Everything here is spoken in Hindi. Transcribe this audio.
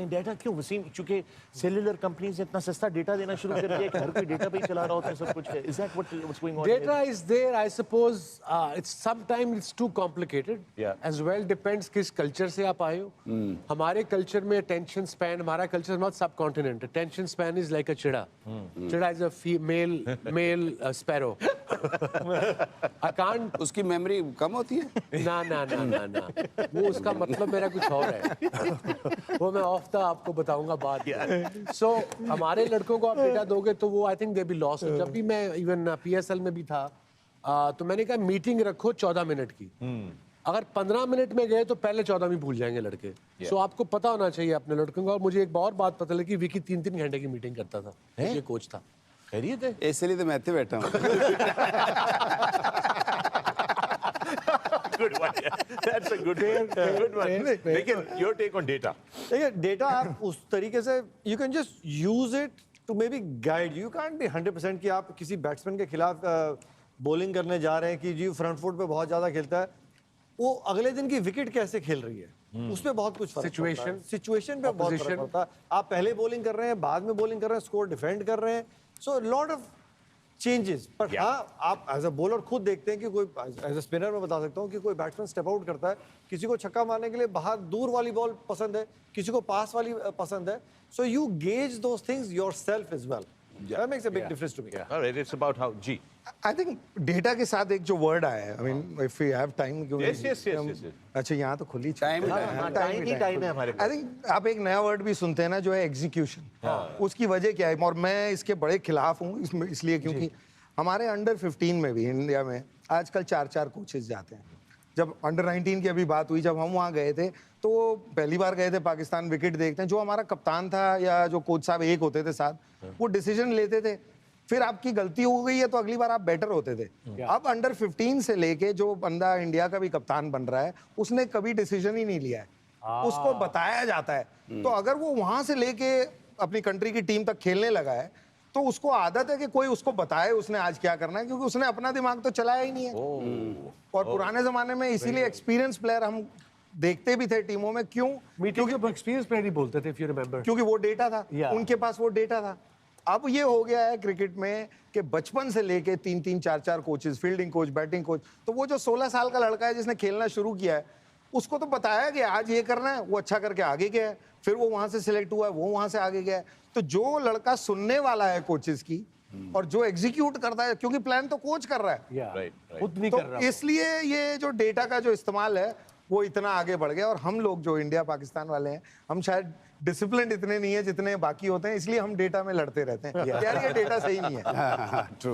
लेकिन डेटा क्यों वसीम, चूंकि सेलुलर कंपनीज इतना सस्ता डेटा देना शुरू कर दिया कि हर कोई डेटा पे ही चला रहा होता है सब कुछ है. Is that what's going on? Data is there, I suppose. It's sometimes it's too complicated. Yeah. As well depends किस culture से आप आए हो. हमारे culture में attention span, हमारा culture is not subcontinent. Attention span is like a चिड़ा. चिड़ा is a male sparrow. I can't. उसकी मेमोरी कम होती है? ना. वो उसका मतलब मेरा कुछ और है. वो मैं ऑफ द आपको बताऊंगा बाद में. So हमारे लड़कों को आप डेटा दोगे तो वो I think they be lost. जब भी मैं इवन PSL में भी था तो मैंने कहा मीटिंग रखो 14 मिनट की. अगर 15 मिनट में गए तो पहले 14 में भूल जाएंगे लड़के. सो आपको पता होना चाहिए अपने लड़कों को. और मुझे एक और बात पता लगी, विकी 3-3 घंटे की मीटिंग करता था. ये कोच था. खैरियत है? इसलिए तो मैं इतने बैठा हूँ. Good one. That's a good one. लेकिन your take on data. देखिए डेटा आप उस तरीके से you can just use it to maybe guide you. You can't be 100% कि आप किसी बैट्समैन के खिलाफ बॉलिंग करने जा रहे हैं कि जी फ्रंट फुट पे बहुत ज्यादा खेलता है, वो अगले दिन की विकेट कैसे खेल रही है उस पे बहुत कुछ फर्क पड़ता है. सिचुएशन पे बहुत फर्क पड़ता है. आप पहले बॉलिंग कर रहे हैं, बाद में बॉलिंग कर रहे हैं, स्कोर डिफेंड कर रहे हैं. So lot of changes. पर हाँ, आप एज अ बॉलर खुद देखते हैं कि कोई एज अ स्पिनर मैं बता सकता हूँ कि कोई बैट्समैन स्टेप आउट करता है, किसी को छक्का मारने के लिए बाहर दूर वाली बॉल पसंद है, किसी को पास वाली पसंद है. So you gauge those things yourself as well. That makes a big difference to me. All right, it's about how G. I think data के साथ एक जो वर्ड आया है, I mean if we have time. Yes. अच्छा यहाँ तो खुली टाइम टाइम है हमारे पास. I think आप एक नया वर्ड भी सुनते हैं ना जो है एग्जीक्यूशन. उसकी वजह क्या है, और मैं इसके बड़े खिलाफ हूँ इसलिए क्योंकि हमारे अंडर 15 में भी इंडिया में आजकल 4-4 कोचेस जाते हैं. जब अंडर 19 की अभी बात हुई, जब हम वहाँ गए थे तो पहली बार गए थे पाकिस्तान विकेट देखते हैं. जो हमारा कप्तान था या जो कोच साहब एक होते थे साथ, वो डिसीजन लेते थे. फिर आपकी गलती हो गई है तो अगली बार आप बेटर होते थे. अब अंडर 15 से लेके जो बंदा इंडिया का भी कप्तान बन रहा है उसने कभी डिसीजन ही नहीं लिया है. उसको बताया जाता है. तो अगर वो वहां से लेके अपनी कंट्री की टीम तक खेलने लगा है तो उसको आदत है कि कोई उसको बताए उसने आज क्या करना है, क्योंकि उसने अपना दिमाग तो चलाया ही नहीं है. और पुराने जमाने में इसीलिए एक्सपीरियंस प्लेयर हम देखते भी थे टीमों में. क्यों? क्योंकि एक्सपीरियंस प्लेयर ही बोलते थे, if you remember. क्योंकि वो डेटा था. उनके पास वो डेटा था. अब ये हो गया है क्रिकेट में कि बचपन से लेके 3-3, 4-4 coaches, fielding coach, batting coach. तो वो जो 16 साल का लड़का है जिसने खेलना शुरू किया है, उसको तो बताया कि आज ये करना है, वो अच्छा करके आगे गया है. फिर वो वहां से सिलेक्ट हुआ है, वो वहां से आगे गया है. तो जो लड़का सुनने वाला है कोचेस की और जो एग्जीक्यूट करता है, क्योंकि प्लान तो कोच कर रहा है, खुद नहीं तो कर रहा. इसलिए ये जो डेटा का जो इस्तेमाल है वो इतना आगे बढ़ गया. और हम लोग जो इंडिया पाकिस्तान वाले हैं, हम शायद डिसिप्लिन इतने नहीं है जितने बाकी होते हैं, इसलिए हम डेटा में लड़ते रहते हैं. यार ये डेटा सही नहीं है. ट्रू.